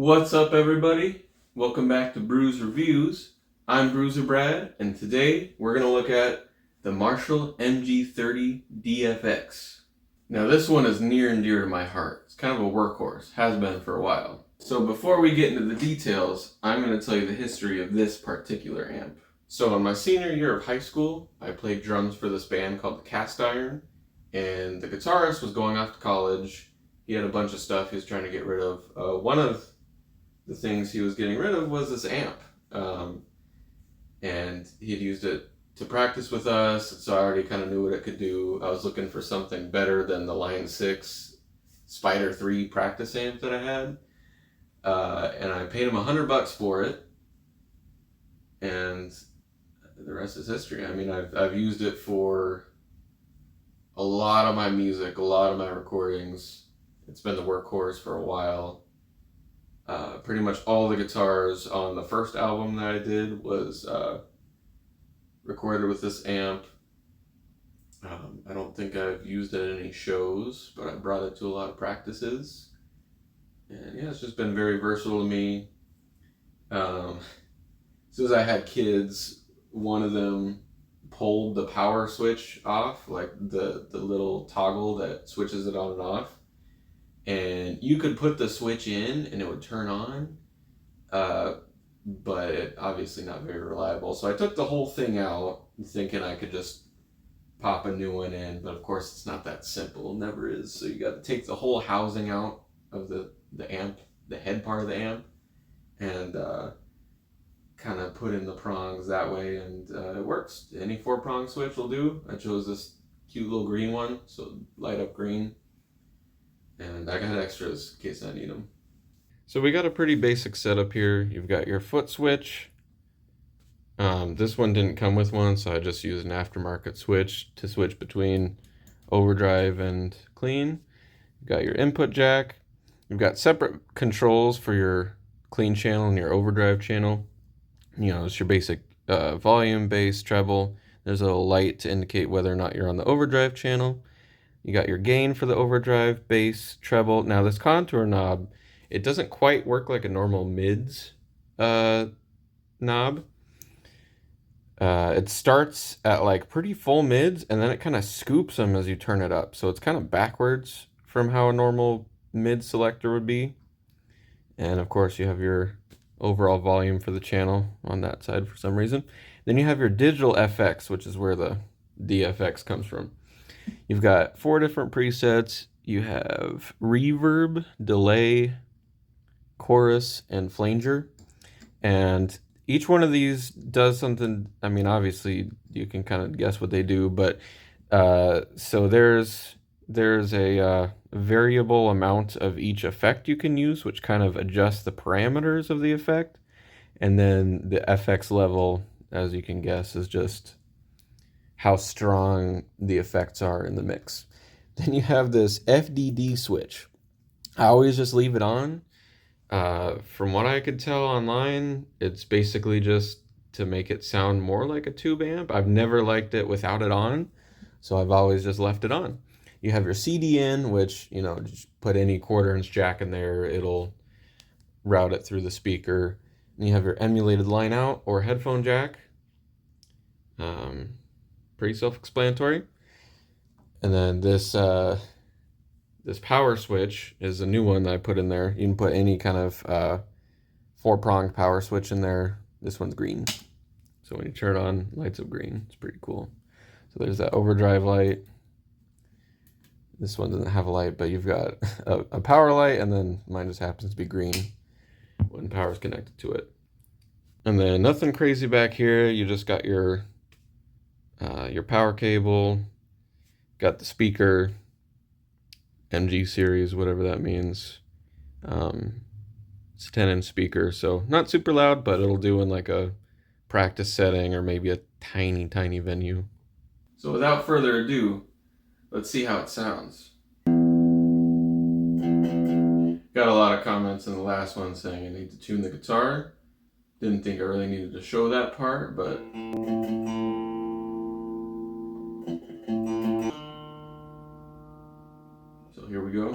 What's up, everybody? Welcome back to Bruise Reviews. I'm Bruiser Brad, and today we're going to look at the Marshall MG30DFX. Now, this one is near and dear to my heart. It's kind of a workhorse, has been for a while. So before we get into the details, I'm going to tell you the history of this particular amp. So in my senior year of high school, I played drums for this band called the Cast Iron, and the guitarist was going off to college. He had a bunch of stuff he was trying to get rid of. One of the things he was getting rid of was this amp. And he had used it to practice with us, so I already kind of knew what it could do. I was looking for something better than the Line 6 Spider 3 practice amp that I had. And I paid him $100 for it. And the rest is history. I mean, I've used it for a lot of my music, a lot of my recordings. It's been the workhorse for a while. Pretty much all the guitars on the first album that I did was recorded with this amp. I don't think I've used it in any shows, but I brought it to a lot of practices. And yeah, it's just been very versatile to me. As soon as I had kids, one of them pulled the power switch off, like the little toggle that switches it on and off. And you could put the switch in and it would turn on, but obviously not very reliable. So I took the whole thing out thinking I could just pop a new one in, but of course it's not that simple, it never is. So you got to take the whole housing out of the amp, the head part of the amp, and kind of put in the prongs that way, and it works. Any 4-prong switch will do. I chose this cute little green one, so light up green. And I got extras in case I need them. So we got a pretty basic setup here. You've got your foot switch. This one didn't come with one, so I just used an aftermarket switch to switch between overdrive and clean. You've got your input jack. You've got separate controls for your clean channel and your overdrive channel. You know, it's your basic volume, bass, treble. There's a little light to indicate whether or not you're on the overdrive channel. You got your gain for the overdrive, bass, treble. Now this contour knob, it doesn't quite work like a normal mids knob. It starts at like pretty full mids, and then it kind of scoops them as you turn it up. So it's kind of backwards from how a normal mid selector would be. And of course you have your overall volume for the channel on that side for some reason. Then you have your digital FX, which is where the DFX comes from. You've got 4 different presets. You have reverb, delay, chorus, and flanger. And each one of these does something. I mean, obviously you can kind of guess what they do, but so there's a variable amount of each effect you can use, which kind of adjusts the parameters of the effect. And then the FX level, as you can guess, is just how strong the effects are in the mix. Then you have this FDD switch. I always just leave it on. From what I could tell online, it's basically just to make it sound more like a tube amp. I've never liked it without it on, so I've always just left it on. You have your CD in, which, you know, just put any 1/4" jack in there, it'll route it through the speaker. And you have your emulated line out or headphone jack. Pretty self-explanatory. And then this power switch is a new one that I put in there. You can put any kind of 4-pronged power switch in there. This one's green, so when you turn it on, lights up green. It's pretty cool. So there's that overdrive light. This one doesn't have a light, but you've got a power light, and then mine just happens to be green when power is connected to it. And then nothing crazy back here. You just got your power cable, got the speaker, MG series, whatever that means. It's a 10-inch speaker, so not super loud, but it'll do in like a practice setting or maybe a tiny, tiny venue. So without further ado, let's see how it sounds. Got a lot of comments in the last one saying I need to tune the guitar. Didn't think I really needed to show that part, but so here we go.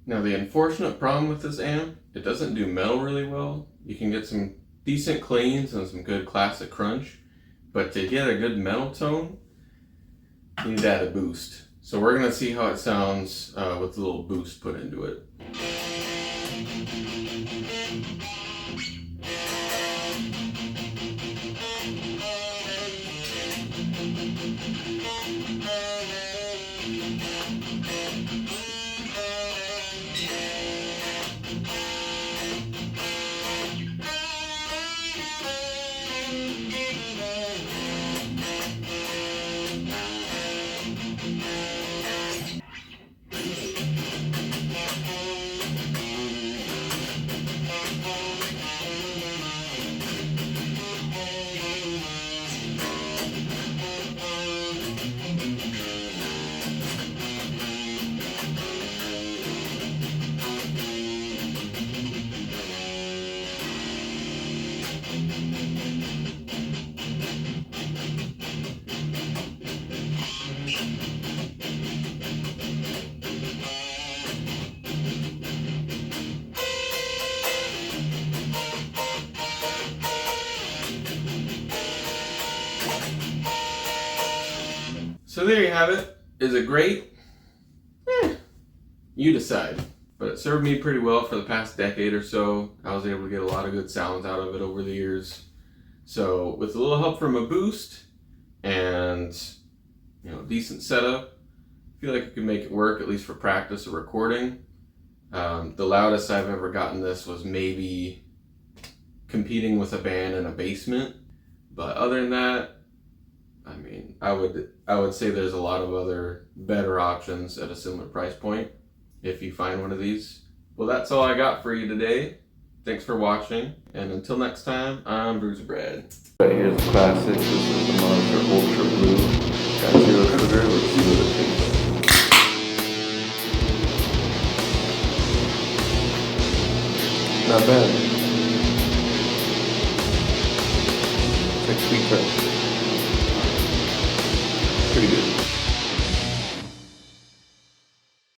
Now the unfortunate problem with this amp, it doesn't do metal really well. You can get some decent cleans and some good classic crunch, but to get a good metal tone, you need to add a boost. So we're gonna see how it sounds with a little boost put into it. So there you have it. Is it great? You decide. But it served me pretty well for the past decade or so. I was able to get a lot of good sounds out of it over the years. So with a little help from a boost and decent setup, I feel like I could make it work, at least for practice or recording. The loudest I've ever gotten this was maybe competing with a band in a basement. But other than that, I mean, I would say there's a lot of other better options at a similar price point if you find one of these. Well, that's all I got for you today. Thanks for watching, and until next time, I'm Bruise Brad. Right, here's the classic. This is the Monitor Ultra Blue. Got 0 sugar. Let's see what it tastes. Not bad. It's like sweet touch. Pretty good.